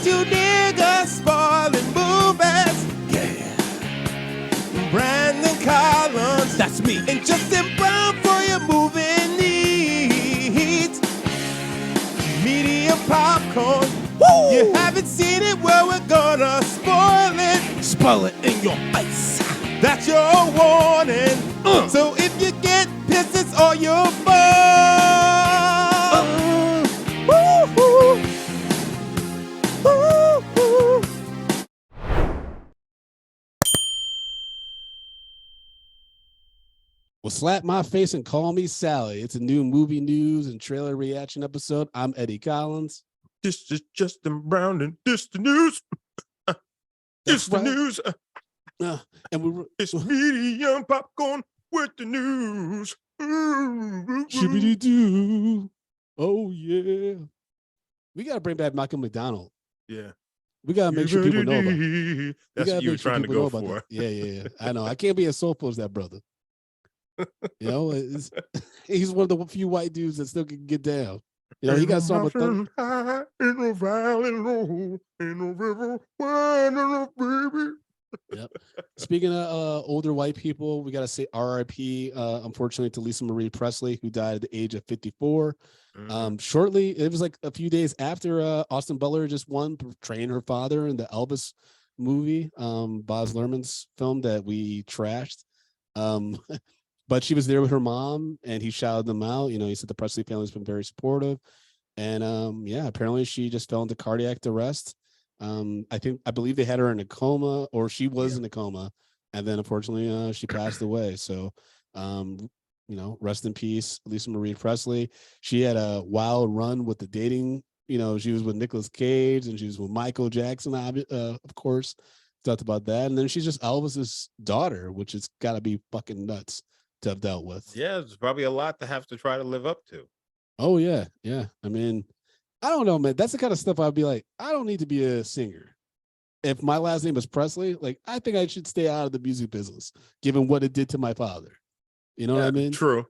two niggas spoiling movies. Yeah. Brandon Collins, That's me. and Justin Brown for your movie needs. Medium popcorn. Woo! You haven't seen it, well, we're gonna spoil it. Spoil it in your face. That's your warning. So if you get pissed, it's all your fault. Woo-hoo. Woo-hoo. Well, slap my face and call me Sally. It's a new movie news and trailer reaction episode. I'm Eddie Collins. This is Justin Brown, and this the news. This the right. news. And we It's medium popcorn with the news. shibbity doo. Oh yeah. We gotta bring back Michael McDonald. Yeah. We gotta make sure people know about it. That's gotta what you were make sure trying to people go know about for. that. Yeah. I know. I can't be as soulful as that brother. You know, he's one of the few white dudes that still can get down. You know, he got a song with Thug. High in the valley low, in the river, wide enough, baby. Yep. Speaking of older white people, we got to say RIP, unfortunately, to Lisa Marie Presley, who died at the age of 54. Shortly, it was like a few days after Austin Butler just won portraying her father in the Elvis movie, Baz Luhrmann's film that we trashed. But she was there with her mom, and he shouted them out. You know, he said the Presley family's been very supportive. And yeah, apparently she just fell into cardiac arrest. I believe they had her in a coma, or she was in a coma, and then unfortunately she passed away. So you know, rest in peace, Lisa Marie Presley. She had a wild run with the dating. You know, she was with Nicolas Cage and she was with Michael Jackson, of course. Talked about that. And then she's just Elvis's daughter, which has got to be fucking nuts to have dealt with. Yeah, it's probably a lot to have to try to live up to. Oh yeah. I mean, I don't know, man. That's the kind of stuff I'd be like, I don't need to be a singer. If my last name is Presley, like, I think I should stay out of the music business, given what it did to my father. You know what I mean? True.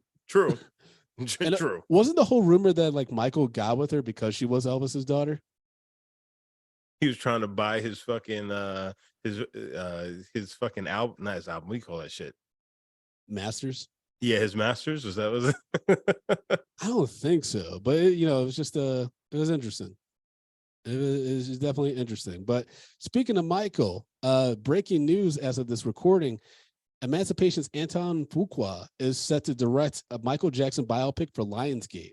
And, True. Wasn't the whole rumor that like Michael got with her because she was Elvis's daughter? He was trying to buy his fucking his fucking album, not his album. We call that shit. Masters? Yeah, his masters. Was that I don't think so, but you know, it was just it was interesting. It was definitely interesting. But speaking of Michael, breaking news as of this recording, Emancipation's Anton Fuqua is set to direct a Michael Jackson biopic for Lionsgate,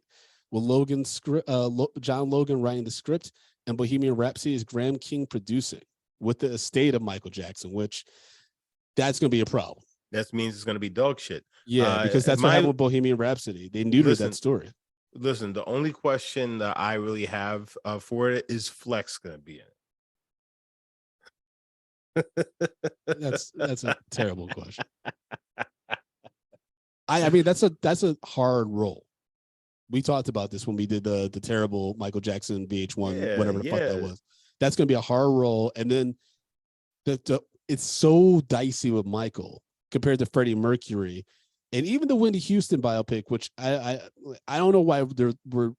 with John Logan writing the script and Bohemian Rhapsody's Graham King producing, with the estate of Michael Jackson, which that's going to be a problem. That means it's going to be dog shit. Yeah, because that's what happened with Bohemian Rhapsody. They neutered that story. Listen, the only question that I really have for it is Flex going to be in it? That's a terrible question. I mean, that's a hard role. We talked about this when we did the terrible Michael Jackson VH1, whatever the fuck that was. That's going to be a hard role. And then it's so dicey with Michael compared to Freddie Mercury. And even the Whitney Houston biopic, which I don't know why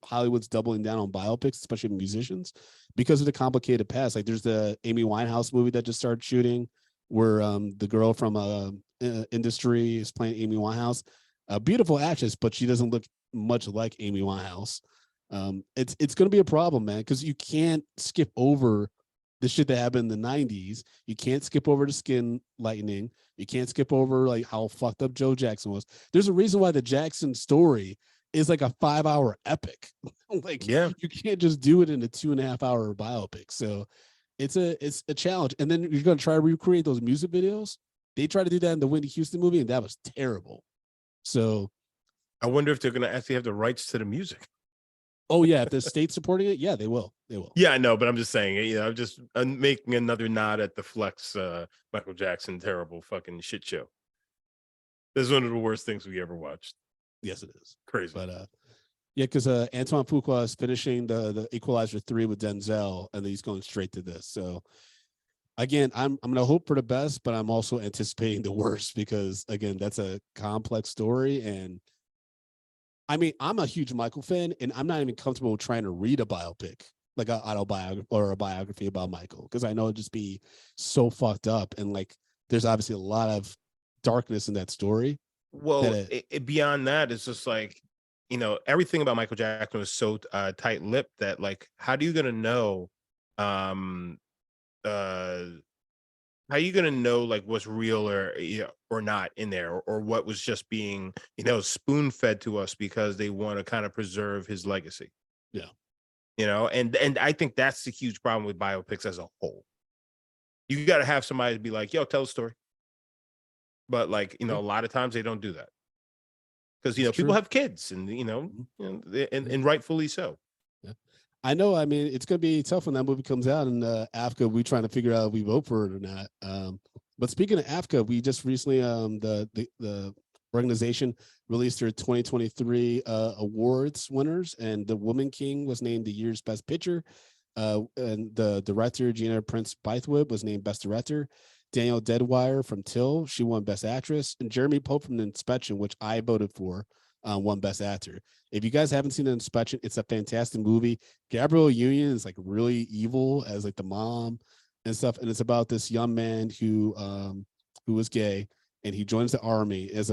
Hollywood's doubling down on biopics, especially musicians, because of the complicated past. Like there's the Amy Winehouse movie that just started shooting, where the girl from Industry is playing Amy Winehouse. A beautiful actress, but she doesn't look much like Amy Winehouse. It's going to be a problem, man, because you can't skip over the shit that happened in the 90s. You can't skip over the skin lightening. You can't skip over like how fucked up Joe Jackson was. There's a reason why the Jackson story is like a 5-hour epic. Like, you can't just do it in a 2.5-hour biopic. So it's a challenge. And then you're going to try to recreate those music videos. They tried to do that in the Whitney Houston movie, and that was terrible. So I wonder if they're going to actually have the rights to the music. Oh yeah, if the state's supporting it, yeah, they will. They will. Yeah, I know, but I'm just saying, you know, I'm just making another nod at the Flex Michael Jackson terrible fucking shit show. This is one of the worst things we ever watched. Yes, it is. Crazy. But yeah, because Antoine Fuqua is finishing the Equalizer 3 with Denzel, and then he's going straight to this. So again, I'm gonna hope for the best, but I'm also anticipating the worst because again, that's a complex story. And I mean, I'm a huge Michael fan, and I'm not even comfortable trying to read a biopic like an autobiography or a biography about Michael, because I know it'd just be so fucked up, and like there's obviously a lot of darkness in that story. Well, beyond that, it's just like, you know, everything about Michael Jackson was so tight-lipped that, like, how are you gonna know, um, uh, how are you gonna know like what's real or or not in there, or what was just being, you know, spoon-fed to us because they want to kind of preserve his legacy? Yeah. You know, and I think that's the huge problem with biopics as a whole. You got to have somebody to be like, yo, tell a story. But like, you know, a lot of times they don't do that because, you know, people have kids, and, you know, and rightfully so. Yeah. I know. I mean, it's going to be tough when that movie comes out in Africa. We trying to figure out if we vote for it or not. But speaking of Africa, we just recently, the organization released their 2023 awards winners, and The Woman King was named the year's best picture. And the director, Gina Prince Bythewood, was named best director. Danielle Deadwyler from Till, she won best actress. And Jeremy Pope from The Inspection, which I voted for, won best actor. If you guys haven't seen The Inspection, it's a fantastic movie. Gabrielle Union is like really evil as like the mom and stuff. And it's about this young man who is gay, and he joins the army. It's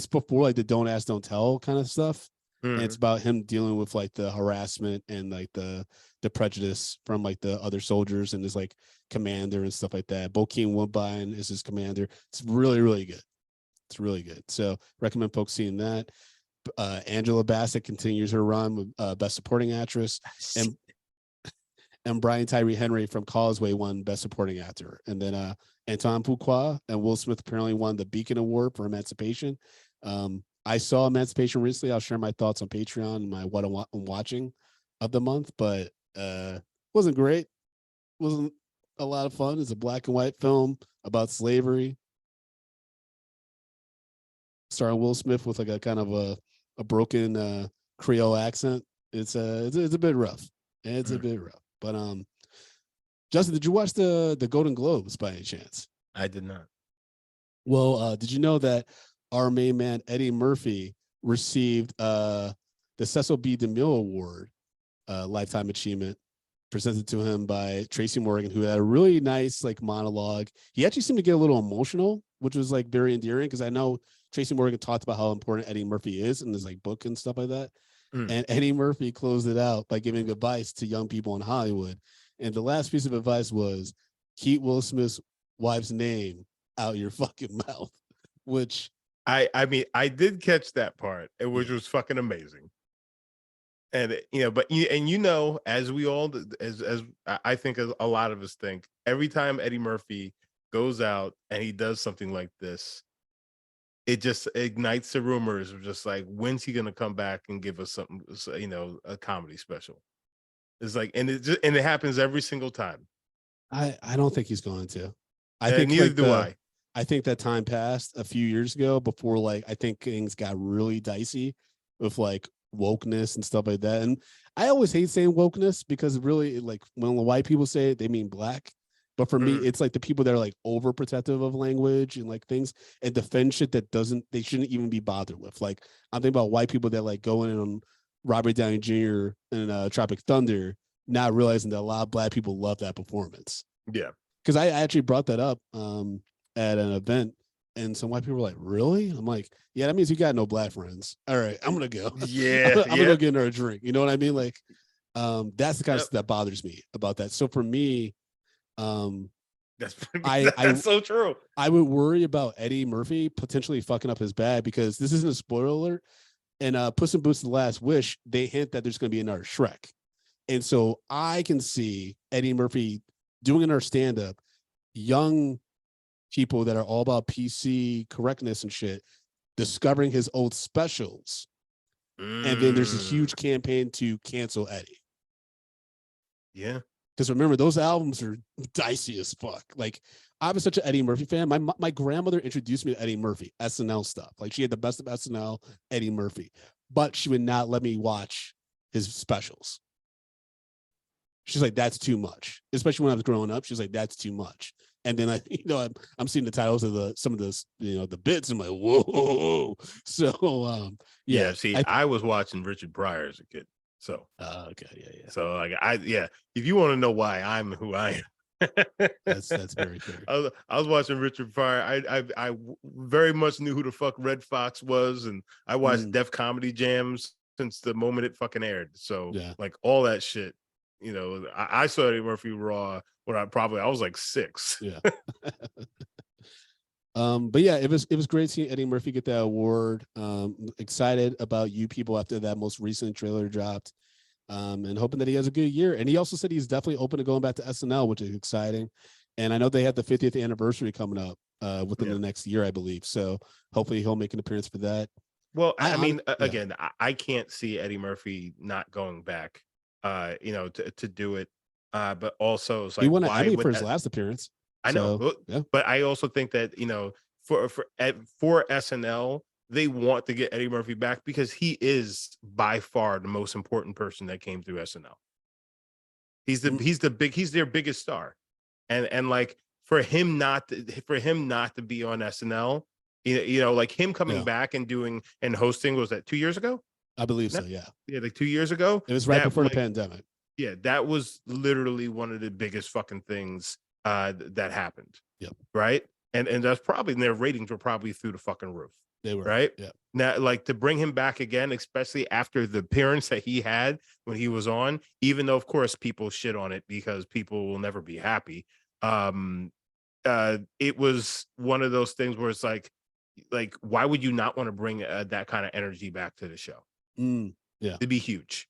before like the don't ask, don't tell kind of stuff. And it's about him dealing with like the harassment and like the prejudice from like the other soldiers and his like commander and stuff like that. Bokeem Woodbine is his commander. It's really, really good. It's really good. So recommend folks seeing that. Angela Bassett continues her run with best supporting actress, and Brian Tyree Henry from Causeway won best supporting actor. And then Antoine Fuqua and Will Smith apparently won the Beacon Award for Emancipation. I saw Emancipation recently. I'll share my thoughts on Patreon and my what I'm watching of the month, but wasn't great. Wasn't a lot of fun. It's a black and white film about slavery, starring Will Smith with like a kind of a broken Creole accent. It's a bit rough. It's a bit rough. But Justin, did you watch the Golden Globes by any chance? I did not. Well, did you know that our main man Eddie Murphy received the Cecil B. DeMille Award, Lifetime Achievement, presented to him by Tracy Morgan, who had a really nice like monologue. He actually seemed to get a little emotional, which was like very endearing, because I know Tracy Morgan talked about how important Eddie Murphy is in his like book and stuff like that. And Eddie Murphy closed it out by giving advice to young people in Hollywood. And the last piece of advice was, keep Will Smith's wife's name out your fucking mouth, which I mean, I did catch that part, which was fucking amazing. And, you know, but you know, as we all, as I think a lot of us think, every time Eddie Murphy goes out and he does something like this, it just ignites the rumors of just like, when's he gonna come back and give us something, you know, a comedy special? It's like, and it happens every single time. I don't think he's going to. I think neither like do I. I think that time passed a few years ago before, like, I think things got really dicey with like wokeness and stuff like that. And I always hate saying wokeness, because really, like, when the white people say it, they mean black. But for me, it's like the people that are like overprotective of language and like things and defend shit that they shouldn't even be bothered with. Like, I'm thinking about white people that like go in on Robert Downey Jr. in Tropic Thunder, not realizing that a lot of black people love that performance. Yeah. Because I actually brought that up at an event, and some white people were like, really? I'm like, yeah, that means you got no black friends. All right, I'm gonna go. Yeah. I'm gonna go get her a drink. You know what I mean? Like, that's the kind of stuff that bothers me about that. So for me, that's so true. I would worry about Eddie Murphy potentially fucking up his bag, because this isn't a spoiler alert. And Puss in Boots: The Last Wish, they hint that there's going to be another Shrek. And so I can see Eddie Murphy doing another stand-up, young people that are all about PC correctness and shit, discovering his old specials. And then there's a huge campaign to cancel Eddie. Yeah. Because remember, those albums are dicey as fuck. Like, I was such an Eddie Murphy fan. My grandmother introduced me to Eddie Murphy, SNL stuff. Like, she had the best of SNL, Eddie Murphy. But she would not let me watch his specials. She's like, that's too much. Especially when I was growing up, she's like, that's too much. And then I'm seeing the titles of some of this, the bits. I'm like, whoa. So yeah. See, I was watching Richard Pryor as a kid. So Okay, yeah. So like if you want to know why I'm who I am, That's very fair. I was watching Richard Pryor. I very much knew who the fuck Red Fox was, and I watched Def Comedy Jams since the moment it fucking aired. So like all that shit, I saw Eddie Murphy Raw when I was like 6. Yeah. But yeah, it was great seeing Eddie Murphy get that award. Excited about You People after that most recent trailer dropped. And hoping that he has a good year. And he also said he's definitely open to going back to SNL, which is exciting. And I know they have the 50th anniversary coming up within the next year, I believe. So hopefully he'll make an appearance for that. Well, I mean, again, I can't see Eddie Murphy not going back, to do it. But also, it's like, he won an Emmy for his last appearance. I know, but I also think that for SNL, they want to get Eddie Murphy back because he is by far the most important person that came through SNL. He's their biggest star, and like for him not to be on SNL, like him coming back and hosting, was that 2 years ago? I believe so. Yeah, like 2 years ago. It was right before the pandemic. Yeah, that was literally one of the biggest fucking things that happened. Yep. Right. And that's probably, their ratings were probably through the fucking roof. They were. Right. Yeah. Now, like, to bring him back again, especially after the appearance that he had when he was on, even though of course people shit on it because people will never be happy. It was one of those things where it's like, why would you not want to bring that kind of energy back to the show? Yeah. It'd be huge.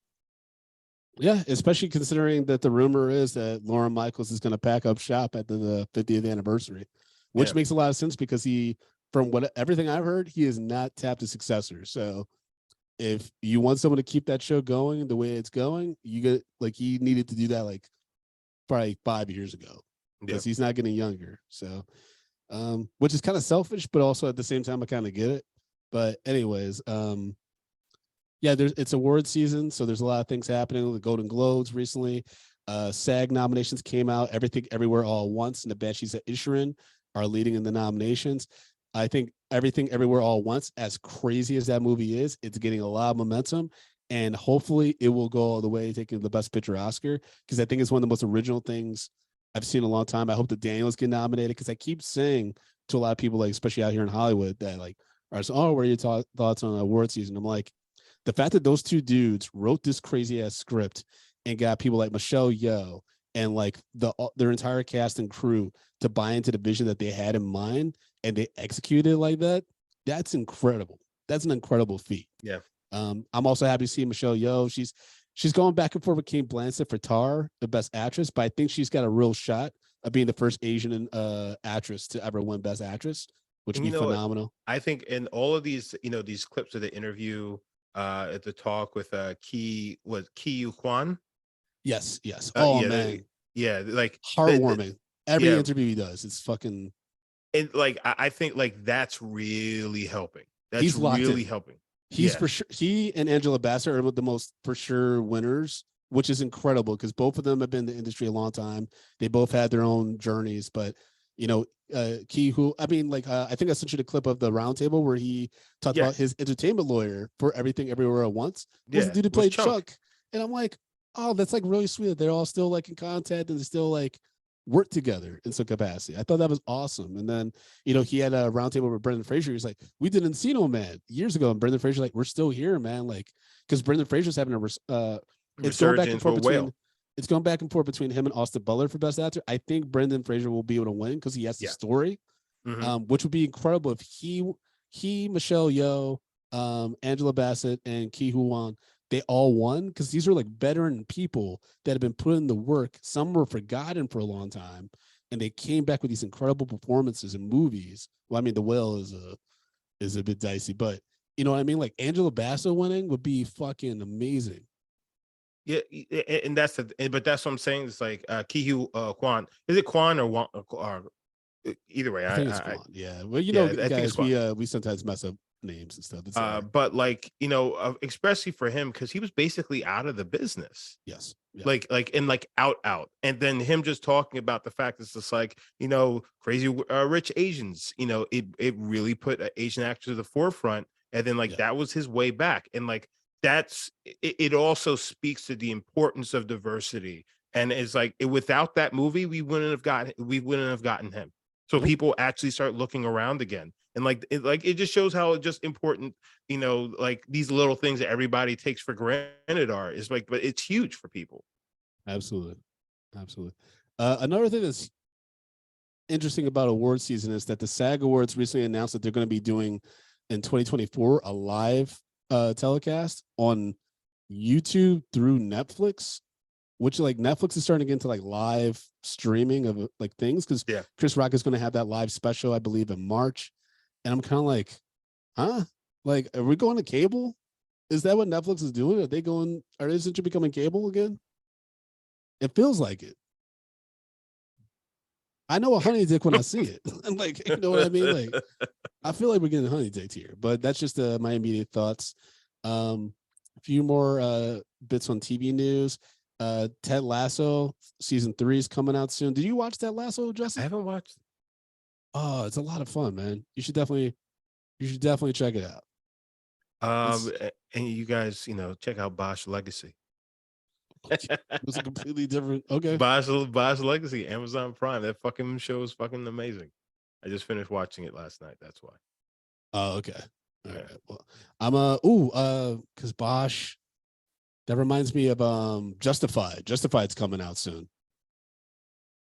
Yeah, especially considering that the rumor is that Lorne Michaels is going to pack up shop at the 50th anniversary, which makes a lot of sense because from everything I've heard, he is not tapped a successor. So if you want someone to keep that show going the way it's going, you get he needed to do that probably 5 years ago because he's not getting younger. So, which is kind of selfish, but also at the same time, I kind of get it. But anyways, yeah, it's award season, so there's a lot of things happening. The Golden Globes recently, SAG nominations came out. Everything, Everywhere, All at Once, and the Banshees of Inisherin are leading in the nominations. I think Everything, Everywhere, All at Once, as crazy as that movie is, it's getting a lot of momentum, and hopefully it will go all the way, taking the Best Picture Oscar, because I think it's one of the most original things I've seen in a long time. I hope that Daniels get nominated, because I keep saying to a lot of people, especially out here in Hollywood, that what are your thoughts on award season? I'm like, the fact that those two dudes wrote this crazy ass script and got people like Michelle Yeoh and their entire cast and crew to buy into the vision that they had in mind, and they executed it like that, that's incredible. That's an incredible feat. Yeah. I'm also happy to see Michelle Yeoh. She's going back and forth with Kate Blanchett for Tar, the Best Actress, but I think she's got a real shot of being the first Asian actress to ever win Best Actress, which would be phenomenal. I think in all of these, these clips of the interview, at the talk with Ke Huy Quan. Yes. Oh man. Like heartwarming. Every interview he does, it's fucking. And I think that's really helping. He's really helping. He's for sure. He and Angela Bassett are the most for sure winners, which is incredible because both of them have been in the industry a long time. They both had their own journeys, but Ke Huy, I think I sent you the clip of the roundtable where he talked about his entertainment lawyer for Everything Everywhere at Once. Was the dude who played Chuck. And I'm like, oh, that's really sweet that they're all still in contact and they still work together in some capacity. I thought that was awesome. And then, he had a roundtable with Brendan Fraser. He's like, we did Encino Man years ago. And Brendan Fraser we're still here, man. Because Brendan Fraser's having it's going back and forth between. It's going back and forth between him and Austin Butler for Best Actor. I think Brendan Fraser will be able to win because he has the story, which would be incredible if he, Michelle Yeoh, Angela Bassett, and Ke Huy Quan, they all won, because these are veteran people that have been put in the work. Some were forgotten for a long time, and they came back with these incredible performances in movies. Well, I mean, The Whale is a bit dicey, but you know what I mean? Angela Bassett winning would be fucking amazing. Yeah, and that's what I'm saying. It's Ke Huy Quan. Is it Quan or either way? I think it's Quan. Yeah. Well, guys, we sometimes mess up names and stuff. But especially for him, because he was basically out of the business. Yes. Yeah. Out. And then him just talking about the fact it's just crazy rich Asians. It really put Asian actors to the forefront. And then that was his way back. And it also speaks to the importance of diversity, and it's like without that movie we wouldn't have gotten him. So Nope. people actually start looking around again, and it just shows how just important, like these little things that everybody takes for granted are, is like, but it's huge for people. Absolutely. Absolutely. Another thing that's interesting about award season is that the SAG Awards recently announced that they're going to be doing in 2024 a live telecast on YouTube through Netflix, which like Netflix is starting to get into like live streaming of like things, because Yeah. Chris Rock is going to have that live special, I believe, in March. And I'm kind of like, huh? Like, are we going to cable? Is that what Netflix is doing? Are they essentially becoming cable again? It feels like it. I know a honey dick when I see it. Like, you know what I mean? Like, I feel like we're getting honey dicked here, but that's just my immediate thoughts. A few more bits on TV news. Ted Lasso season 3 is coming out soon. Did you watch Ted Lasso, I Justin? haven't watched. Oh, it's a lot of fun, man. You should definitely check it out. And you guys, check out Bosch Legacy. It was a completely different. Okay. Bosch Legacy, Amazon Prime. That fucking show is fucking amazing. I just finished watching it last night. That's why. Oh, okay. All Yeah. right. Well, because Bosch. That reminds me of Justified. Justified's coming out soon.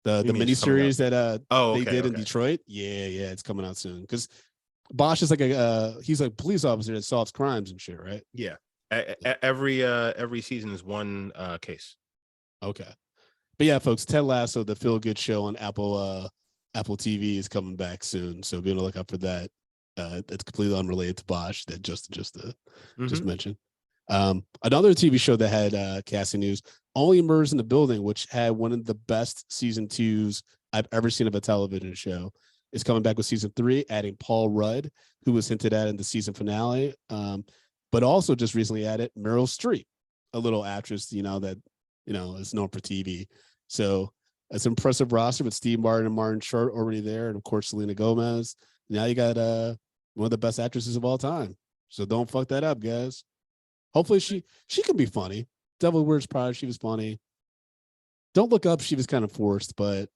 The You mean it's coming miniseries that they did in okay. Detroit. Yeah, it's coming out soon. Because Bosch is like he's like a police officer that solves crimes and shit, right? Yeah. Every season is one case. Okay. But yeah, folks, Ted Lasso, the feel good show on Apple TV is coming back soon. So be on the lookout for that. It's completely unrelated to Bosch that just mentioned. Another TV show that had casting news, Only Murders in the Building, which had one of the best season 2s I've ever seen of a television show, is coming back with season 3, adding Paul Rudd, who was hinted at in the season finale. But also just recently added Meryl Streep, a little actress, that is known for TV. So it's an impressive roster with Steve Martin and Martin Short already there, and of course Selena Gomez. Now you got one of the best actresses of all time. So don't fuck that up, guys. Hopefully she can be funny. Devil Wears Prada, she was funny. Don't Look Up, she was kind of forced, but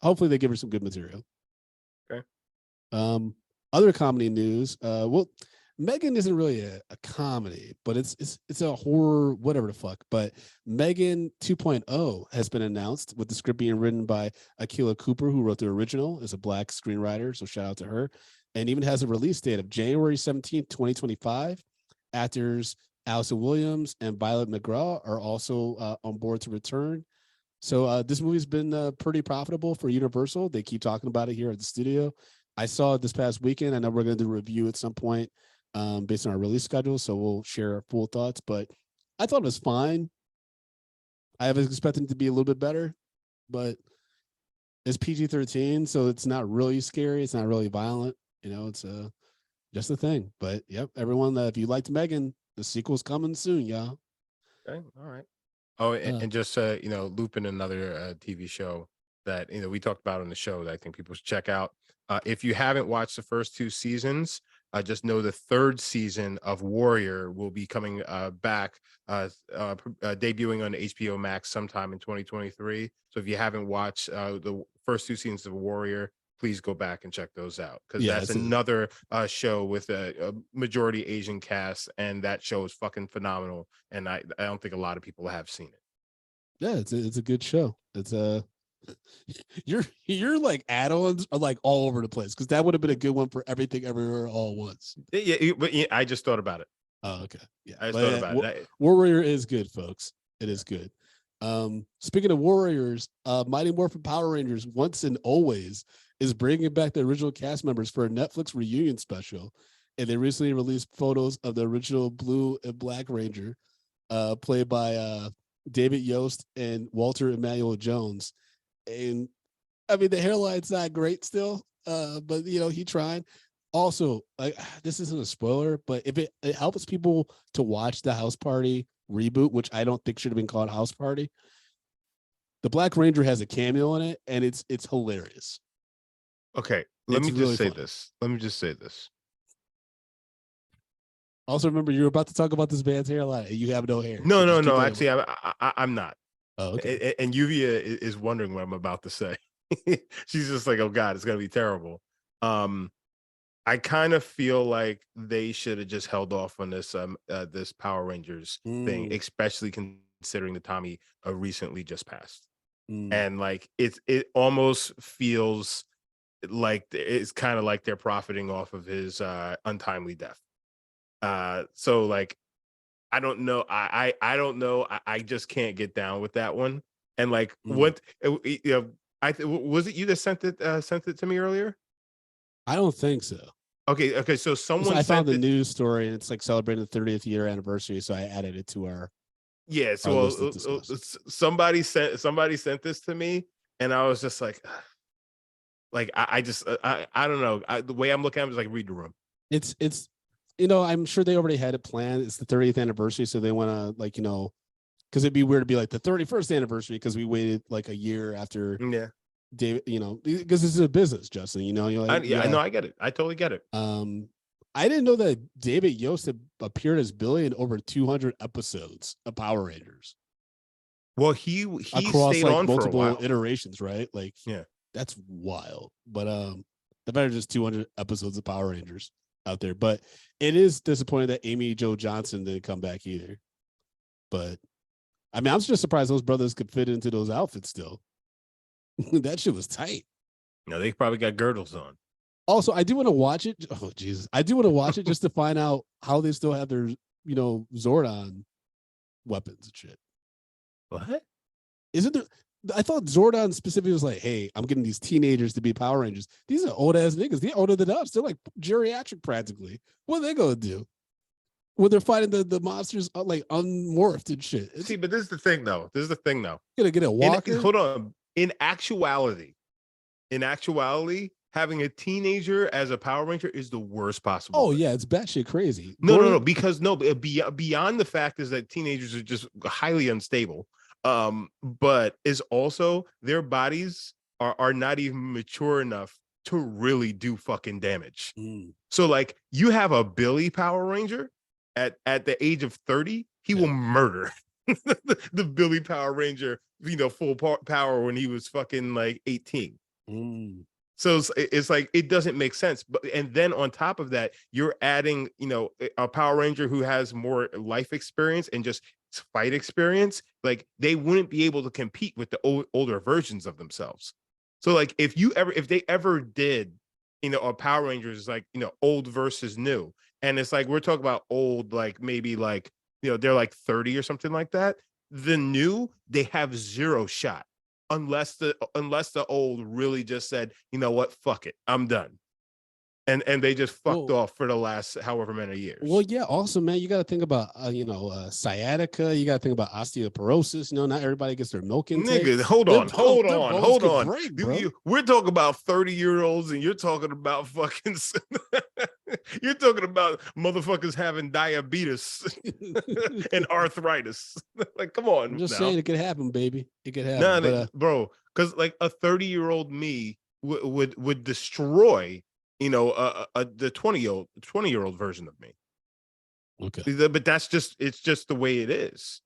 hopefully they give her some good material. Okay. Other comedy news. Well, Megan isn't really a comedy, but it's a horror, whatever the fuck. But Megan 2.0 has been announced, with the script being written by Akilah Cooper, who wrote the original, is a Black screenwriter. So shout out to her. And even has a release date of January 17th, 2025. Actors Allison Williams and Violet McGraw are also on board to return. So this movie's been pretty profitable for Universal. They keep talking about it here at the studio. I saw it this past weekend. I know we're going to do a review at some point based on our release schedule, so we'll share our full thoughts. But I thought it was fine. I was expecting it to be a little bit better, but it's PG-13, so it's not really scary. It's not really violent. It's just a thing. But yep, everyone, if you liked Megan, the sequel's coming soon, y'all. Okay, all right. Oh, and just loop in another TV show that we talked about on the show that I think people should check out. If you haven't watched the first 2 seasons, just know the 3rd season of Warrior will be coming back, debuting on HBO Max sometime in 2023. So if you haven't watched the first 2 seasons of Warrior, please go back and check those out, because that's another show with a majority Asian cast, and that show is fucking phenomenal. And I don't think a lot of people have seen it. Yeah, it's a good show. It's your like add-ons are like all over the place, because that would have been a good one for Everything Everywhere All at Once. Yeah, but I just thought about it. Oh, okay. Yeah, I just thought about it. Warrior is good, folks. It is good. Speaking of Warriors, Mighty Morphin Power Rangers Once and Always is bringing back the original cast members for a Netflix reunion special, and they recently released photos of the original Blue and Black Ranger, played by David Yost and Walter Emmanuel Jones. And I mean, the hairline's not great still, but he tried. Also, this isn't a spoiler, but if it helps people to watch the House Party reboot, which I don't think should have been called House Party, the Black Ranger has a cameo in it, and it's hilarious. Okay, let me just say this. Also, remember you were about to talk about this man's hairline. And you have no hair. No, so no, just keep no. talking Actually, I'm not. about- oh, okay. And Yuvia is wondering what I'm about to say. She's just like, oh God, it's gonna be terrible. I kind of feel like they should have just held off on this this Power Rangers thing, especially considering the Tommy recently just passed. And like it almost feels like it's kind of like they're profiting off of his untimely death. So like I don't know. I don't know. I just can't get down with that one. And like what you know, was it you that sent it to me earlier? I don't think so. Okay. So someone I found sent the it. news story and it's like celebrating the 30th year anniversary. So I added it to our Yeah. our So list to discuss. somebody sent this to me, and I was just like I just I don't know. The way I'm looking at it is like read the room. It's I'm sure they already had it planned. It's the 30th anniversary, so they want to like because it'd be weird to be like the 31st anniversary because we waited like a year after Yeah. David, because this is a business, Justin. You're like, I know. I get it. I totally get it. I didn't know that David Yost had appeared as Billy in over 200 episodes of Power Rangers. Well, he across stayed like on multiple for a while. iterations, right? Like, yeah, that's wild. But the better just 200 episodes of Power Rangers out there. But it is disappointing that Amy Jo Johnson didn't come back either. But I mean, I'm just surprised those brothers could fit into those outfits still. That shit was tight. No, they probably got girdles on. Also, I do want to watch it. Oh, Jesus. I do want to watch it just to find out how they still have their, Zordon weapons and shit. What? Isn't there? I thought Zordon specifically was like, hey, I'm getting these teenagers to be Power Rangers. These are old ass niggas. They're older than us. They're like geriatric practically. What are they going to do when they're fighting the monsters like unmorphed and shit? See, but this is the thing, though. Gonna get a walker. Hold on. In actuality, having a teenager as a Power Ranger is the worst possible. Oh yeah, it's batshit crazy. No, because beyond the fact is that teenagers are just highly unstable. But is also their bodies are not even mature enough to really do fucking damage. So like you have a Billy Power Ranger at the age of 30, he will murder the Billy Power Ranger, full power when he was fucking like 18. So it's like it doesn't make sense. But and then on top of that, you're adding, a Power Ranger who has more life experience and just fight experience. Like they wouldn't be able to compete with the older versions of themselves. So like if they ever did, a Power Rangers like old versus new, and it's like we're talking about old, like maybe like they're like 30 or something like that. The new, they have zero shot. Unless the old really just said, you know what, fuck it, I'm done, and they just fucked off for the last however many years. Well, yeah. Also, man, you got to think about sciatica. You got to think about osteoporosis. Not everybody gets their milk intake. Nigga, hold on. Break, We're talking about 30-year-olds, and you're talking about fucking. You're talking about motherfuckers having diabetes and arthritis. Like, come on. I'm just saying it could happen, baby. It could happen. Nah, bro, because like a 30-year-old me would destroy, the 20-year-old version of me. Okay, but it's just the way it is.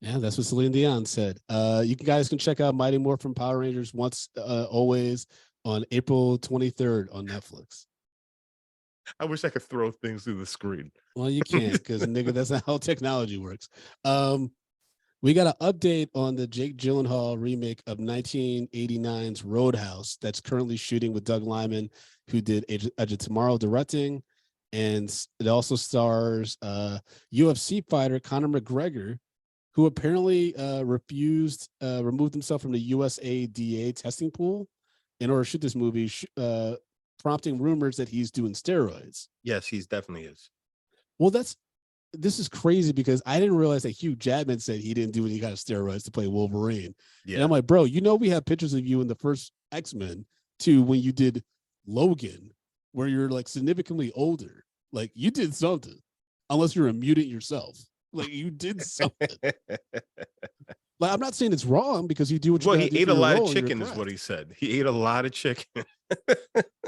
Yeah, that's what Celine Dion said. You guys can check out Mighty Morphin Power Rangers Once Always on April 23rd on Netflix. I wish I could throw things through the screen. Well, you can't because nigga, that's not how technology works. We got an update on the Jake Gyllenhaal remake of 1989's Roadhouse that's currently shooting with Doug Liman, who did Edge of Tomorrow directing, and it also stars UFC fighter Conor McGregor, who apparently removed himself from the USADA testing pool in order to shoot this movie, prompting rumors that he's doing steroids. Yes, he's definitely is. Well, this is crazy because I didn't realize that Hugh Jackman said he didn't do any kind of steroids to play Wolverine. Yeah. And I'm like, bro, we have pictures of you in the first X-Men too, when you did Logan, where you're like significantly older. Like you did something, unless you're a mutant yourself. Like you did something. Like, I'm not saying it's wrong because you do what you Well, gotta he do ate for a your lot role of and your chicken, is craft. what he said. He ate a lot of chicken.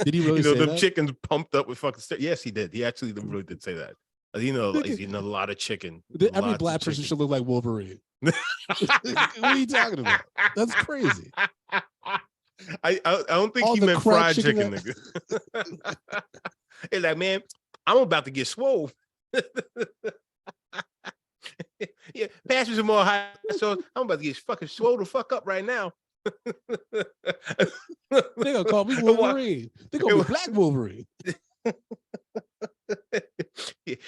Did he really You know, say them that? chickens pumped up with fucking stuff. Yes, he did. He actually really did say that. You know, he's eating a lot of chicken. Every Lots black of person chicken. should look like Wolverine. What are you talking about? That's crazy. I don't think All he the meant crack fried chicken chicken, nigga. It's like, man, I'm about to get swole. Yeah, pass me some more hot sauce. I'm about to get fucking swole the fuck up right now. They gonna call me Wolverine. They gonna be Black Wolverine.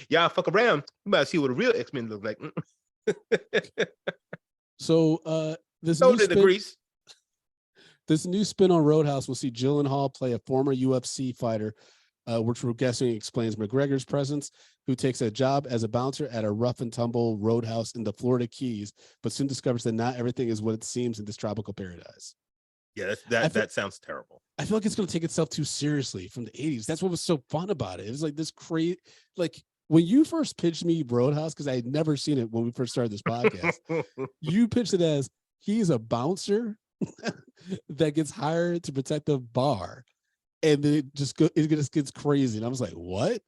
Y'all fuck around. You about to see what a real X-Men look like. So this So new did the spin, grease. this new spin on Roadhouse will see Gyllenhaal play a former UFC fighter, which we're guessing explains McGregor's presence, who takes a job as a bouncer at a rough and tumble roadhouse in the Florida Keys, but soon discovers that not everything is what it seems in this tropical paradise. Yeah, I feel- that sounds terrible. I feel like it's going to take itself too seriously from the 80s. That's what was so fun about it. It was like this crazy, like when you first pitched me Roadhouse, because I had never seen it when we first started this podcast, you pitched it as he's a bouncer that gets hired to protect the bar. And then it just gets crazy. And I was like, what?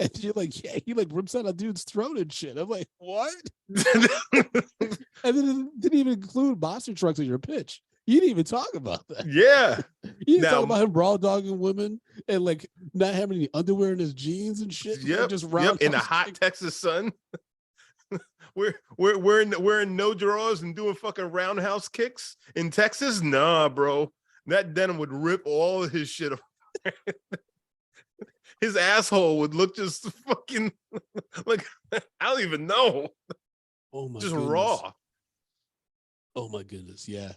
And you're like, yeah, he like rips out a dude's throat and shit. I'm like, what? And then it didn't even include monster trucks in your pitch. You didn't even talk about that. Yeah. You didn't Now- talk about him raw dogging women and like not having any underwear in his jeans and shit. Yep. Just In the roundhouse hot kick. Texas sun. we're in no drawers and doing fucking roundhouse kicks in Texas. Nah, bro. That denim would rip all of his shit off. His asshole would look just fucking like I don't even know. Oh my Just goodness. raw. Oh my goodness. Yeah.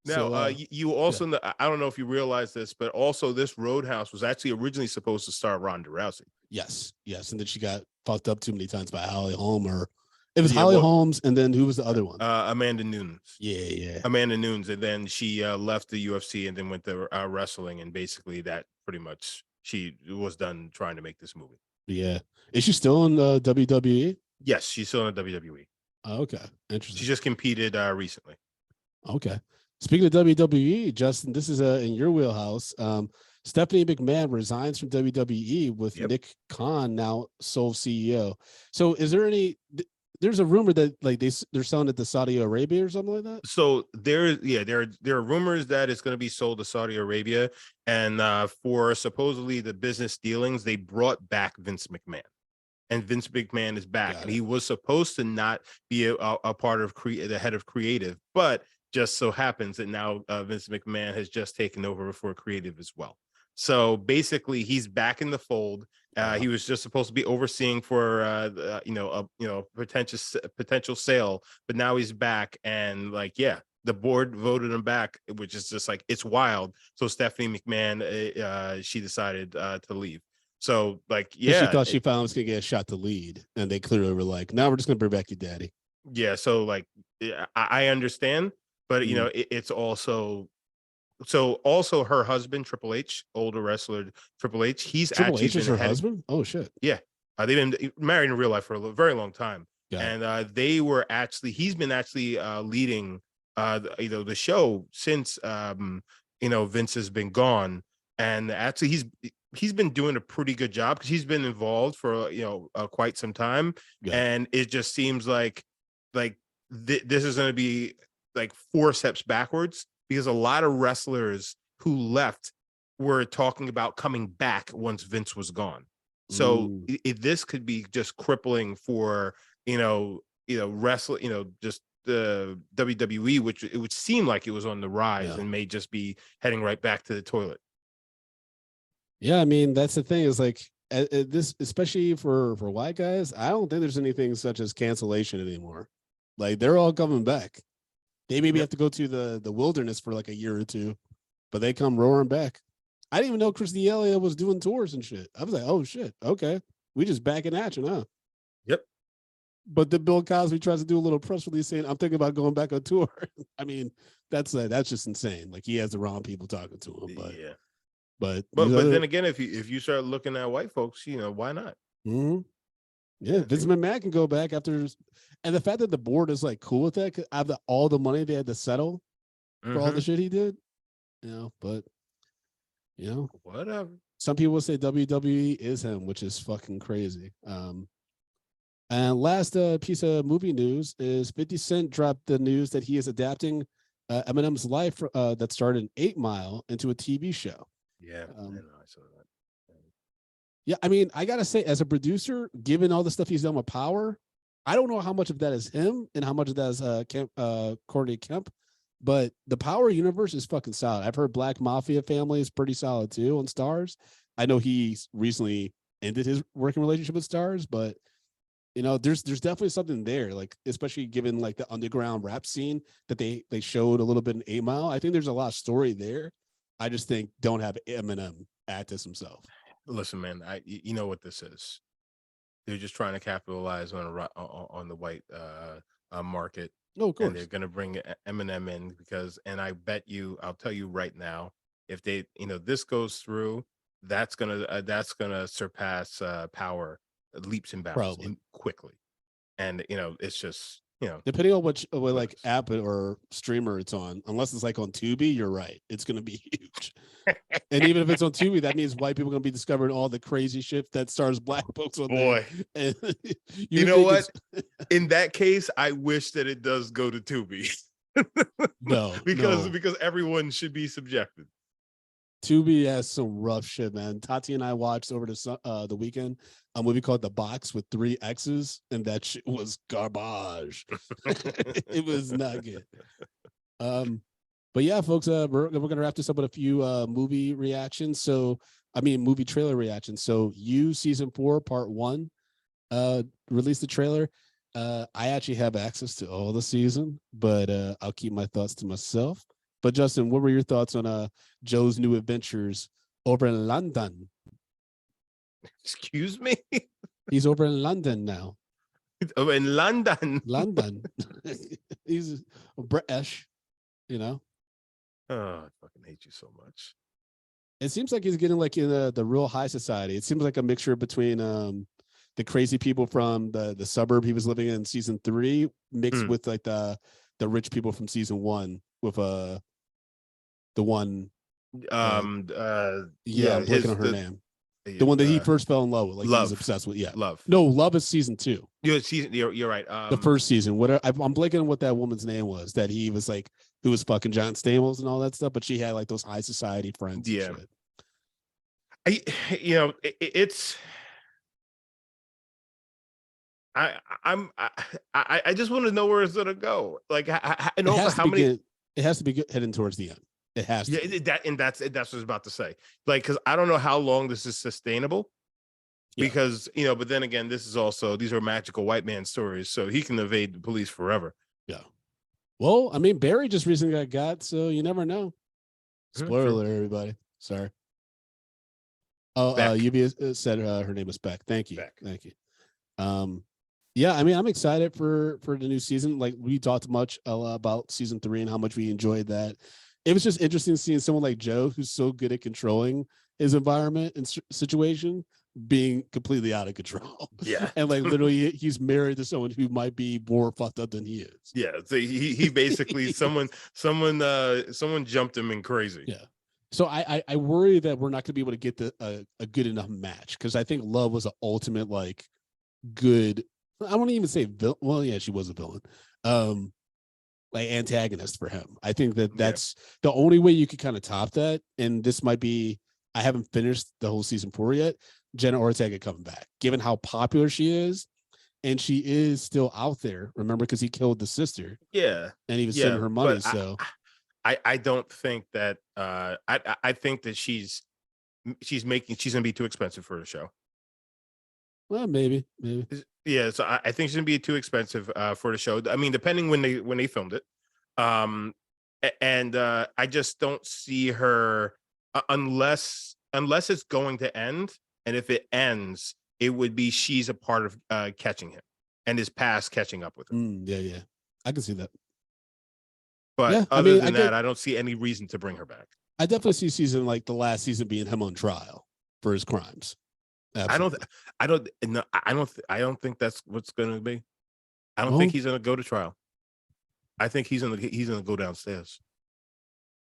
Now, So, you also know, I don't know if you realize this, but also this Roadhouse was actually originally supposed to star Ronda Rousey. yes. And then she got fucked up too many times by Holly Holm, or it was Yeah, Holly well- Holmes, and then who was the other one? Amanda Nunes. Yeah. Amanda Nunes, and then she left the UFC and then went to wrestling, and basically that pretty much she was done trying to make this movie. Yeah. Is she still in WWE? Yes, she's still in the WWE. Oh, okay. Interesting. She just competed recently. Okay. Speaking of WWE, Justin, this is in your wheelhouse. Stephanie McMahon resigns from WWE with Yep. Nick Khan now sole CEO. So is there any there's a rumor that like they're selling it to Saudi Arabia or something like that? So there are rumors that it's going to be sold to Saudi Arabia, and for supposedly the business dealings, they brought back Vince McMahon, and Vince McMahon is back, Got and it. he was supposed to not be a part of the head of creative, but just so happens that now Vince McMahon has just taken over for creative as well. So basically, he's back in the fold. He was just supposed to be overseeing for a potential sale, but now he's back, and like the board voted him back, which is just like it's wild. So Stephanie McMahon, she decided to leave. So like She thought she finally was gonna get a shot to lead, and they clearly were like, "No, we're just gonna bring back your daddy." yeah. So like I understand, but you know it's also. So also her husband, Triple H, older wrestler Triple H, he's Triple actually H is been her husband? Oh shit. they've been married in real life for a very long time. Got it. And he's been actually leading the show since Vince has been gone. And actually he's been doing a pretty good job because he's been involved for quite some time. Yeah. And it just seems like this is going to be like 4 steps backwards, because a lot of wrestlers who left were talking about coming back once Vince was gone. So this could be just crippling for wrestling, just the WWE, which it would seem like it was on the rise and may just be heading right back to the toilet. Yeah, I mean that's the thing is like this, especially for white guys. I don't think there's anything such as cancellation anymore. Like they're all coming back. They maybe have to go to the wilderness for like a year or two, but they come roaring back. I didn't even know Christy Elliott was doing tours and shit. I was like, oh shit, okay, we just back in action, huh? Yep. But then Bill Cosby tries to do a little press release saying, "I'm thinking about going back on tour." I mean, that's just insane. Like he has the wrong people talking to him. But Yeah. but But then again, if you start looking at white folks, why not? Mm-hmm. Yeah, Vince McMahon can go back after, and the fact that the board is like cool with that, 'cause out of all the money they had to settle for all the shit he did, but whatever. some people say WWE is him, which is fucking crazy. And last piece of movie news is 50 Cent dropped the news that he is adapting Eminem's life that started in 8 Mile into a TV show. Yeah, I know, I saw that. Yeah, I mean, I gotta say, as a producer, given all the stuff he's done with Power, I don't know how much of that is him and how much of that is Courtney Kemp, but the Power universe is fucking solid. I've heard Black Mafia Family is pretty solid too on Stars. I know he's recently ended his working relationship with Stars, but there's definitely something there, like especially given like the underground rap scene that they showed a little bit in 8 Mile. I think there's a lot of story there. I just think don't have Eminem act as himself. Listen, man, you know what this is. They're just trying to capitalize on the white market. Oh, of course. And they're going to bring Eminem in and I bet you, I'll tell you right now, if they, this goes through, that's gonna surpass Power leaps and bounds quickly. And it's just depending on what like app or streamer it's on, unless it's like on Tubi, you're right, it's gonna be huge. And even if it's on Tubi, that means white people are gonna be discovering all the crazy shit that stars black folks on there. And you know what? In that case, I wish that it does go to Tubi. because everyone should be subjected. Tubi has some rough shit, man. Tati and I watched over the weekend a movie called The Box with 3 X's, and that shit was garbage. It was not good. But yeah, folks, we're gonna wrap this up with a few movie reactions. Movie trailer reactions. So, season 4, part 1, released the trailer. I actually have access to all the season, but I'll keep my thoughts to myself. But Justin, what were your thoughts on Joe's new adventures over in London? Excuse me? He's over in London now. Oh, in London. London. He's British, Oh, I fucking hate you so much. It seems like he's getting like in the real high society. It seems like a mixture between the crazy people from the suburb he was living in season 3 mixed with like the rich people from season 1 with the one I'm blanking on her name. The one that he first fell in love with, like Love. He was obsessed with. Yeah, Love. No, Love is season 2. You're right. The first season. I'm blanking on what that woman's name was. that he was like, who was fucking John Stamos and all that stuff, but she had like those high society friends. Yeah. And shit. It's. I just want to know where it's gonna go. Like, and also how many. It has to be heading towards the end. It has to. Yeah, that's what I was about to say. Like, because I don't know how long this is sustainable. Yeah. Because but then again, these are magical white man stories, so he can evade the police forever. Yeah. Well, I mean, Barry just recently got, so you never know. Spoiler alert, everybody. Sorry. Oh, UV said her name is Beck. Thank you. Beck. Thank you. Yeah, I mean, I'm excited for the new season. Like, we talked much about season 3 and how much we enjoyed that. It was just interesting seeing someone like Joe, who's so good at controlling his environment and situation, being completely out of control. Yeah. And like literally he's married to someone who might be more fucked up than he is. Yeah. So he basically someone jumped him in crazy. Yeah. So I worry that we're not gonna be able to get a good enough match, because I think Love was an ultimate like good. I won't even say villain. Well, yeah, she was a villain. Like antagonist for him. I think that's the only way you could kind of top that. And this might be, I haven't finished the whole season 4 yet. Jenna Ortega coming back, given how popular she is, and she is still out there. Remember, because he killed the sister. Yeah, and he was sending her money. So I don't think that. I think that she's gonna be too expensive for the show. Well, maybe. Yeah, so I think she's gonna be too expensive for the show. I mean, depending when they filmed it, and I just don't see her unless it's going to end. And if it ends, it would be she's a part of catching him and his past catching up with him. Yeah, I can see that. But yeah, other than that, I don't see any reason to bring her back. I definitely see the last season being him on trial for his crimes. Absolutely. I don't think that's what's going to be. I don't think he's going to go to trial. I think he's going to go downstairs.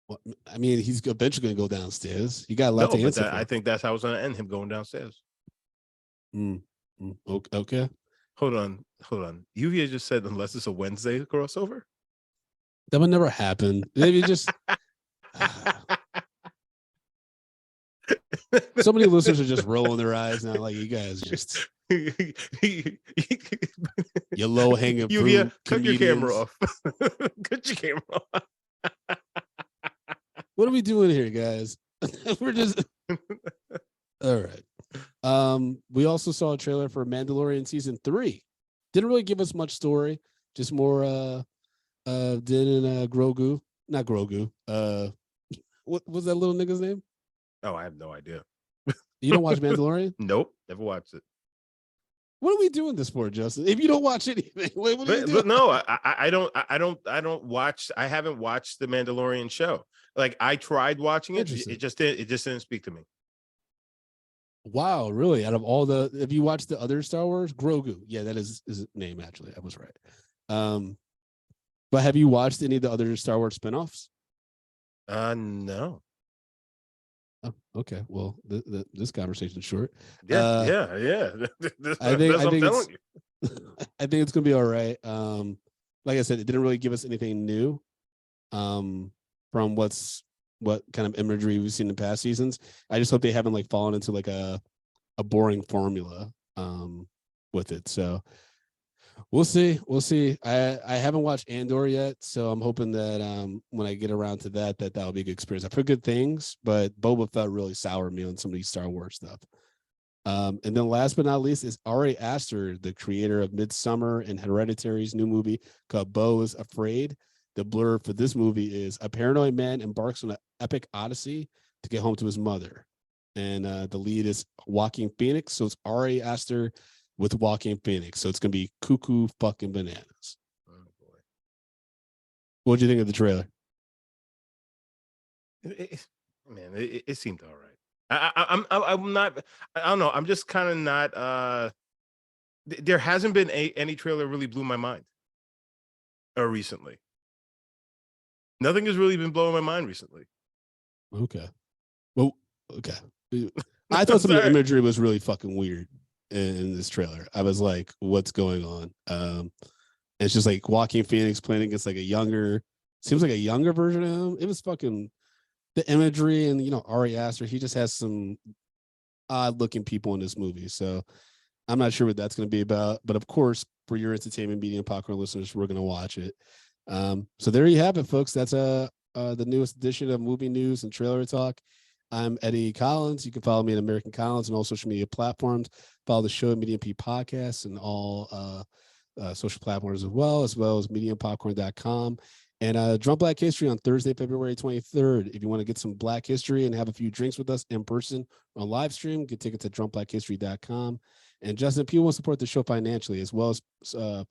Well, I mean, he's eventually going to go downstairs. You got a lot to answer for. I think that's how it's going to end, him going downstairs. Okay. Hold on. Yuvia just said unless it's a Wednesday crossover. That would never happen. Maybe just so many listeners are just rolling their eyes now. Like, you guys just your low hanging fruit. Cut your camera off. Cut your camera off. What are we doing here, guys? We're just all right. We also saw a trailer for Mandalorian season 3. Didn't really give us much story, just more Din and Grogu. Not Grogu. What was that little nigga's name? Oh, I have no idea. You don't watch Mandalorian? Nope, never watched it. What are we doing this for, Justin? If you don't watch anything, what are you doing? But no, I don't watch. I haven't watched the Mandalorian show. Like, I tried watching it. It just didn't speak to me. Wow, really? Out of all the, if you watched the other Star Wars, Grogu, yeah, that is his name. Actually, I was right. But have you watched any of the other Star Wars spinoffs? No. Oh, okay. Well, this conversation's short. Yeah. I think it's gonna be all right. Like I said, it didn't really give us anything new. From what kind of imagery we've seen in past seasons. I just hope they haven't like fallen into like a boring formula with it. So we'll see. I haven't watched Andor yet, so I'm hoping that when I get around to that'll be a good experience. I've heard good things, but Boba Fett really soured me on some of these Star Wars stuff. And then last but not least is Ari Aster, the creator of Midsommar and Hereditary's new movie called Beau is Afraid. The blurb for this movie is: a paranoid man embarks on an epic odyssey to get home to his mother. And the lead is Joaquin Phoenix. So it's Ari Aster with Joaquin Phoenix. So it's going to be cuckoo fucking bananas. Oh, boy. What'd you think of the trailer? It seemed all right. I'm not, I don't know. I'm just kind of not, there hasn't been any trailer really blew my mind recently. Nothing has really been blowing my mind recently. Okay. Well, okay. I thought some of the imagery was really fucking weird in this trailer. I was like, what's going on? It's just like Joaquin Phoenix playing against like seems like a younger version of him. It was fucking the imagery, and Ari Aster, he just has some odd looking people in this movie. So I'm not sure what that's going to be about, but of course, for your entertainment media and popcorn listeners, we're going to watch it. So there you have it, folks. That's the newest edition of Movie News and Trailer Talk. I'm Eddie Collins. You can follow me at American Collins on all social media platforms. Follow the show at Medium P Podcasts and all social platforms as well as mediumpopcorn.com. And Drunk Black History on Thursday, February 23rd. If you want to get some Black history and have a few drinks with us in person on live stream, get tickets at drunkblackhistory.com. And Justin, if people want to support the show financially as well as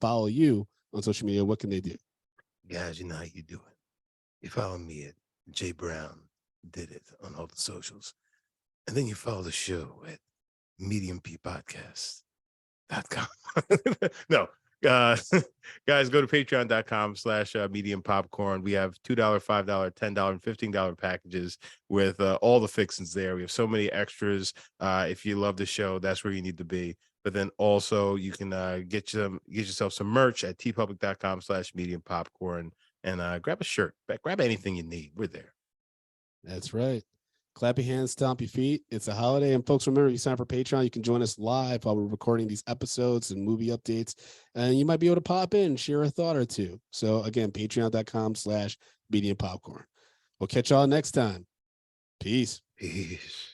follow you on social media, what can they do? Guys, you know how you do it. You follow me at J Brown Did It on all the socials. And then you follow the show at mediumppodcast.com. No, guys, go to patreon.com/mediumpopcorn. We have $2, $5, $10, and $15 packages with all the fixings there. We have so many extras. If you love the show, that's where you need to be. But then also you can get yourself some merch at tpublic.com/mediumpopcorn and grab a shirt. Grab anything you need. We're there. That's right. Clap your hands, stomp your feet. It's a holiday. And folks, remember, you sign up for Patreon. You can join us live while we're recording these episodes and movie updates. And you might be able to pop in, share a thought or two. So again, patreon.com/mediumpopcorn. We'll catch y'all next time. Peace. Peace.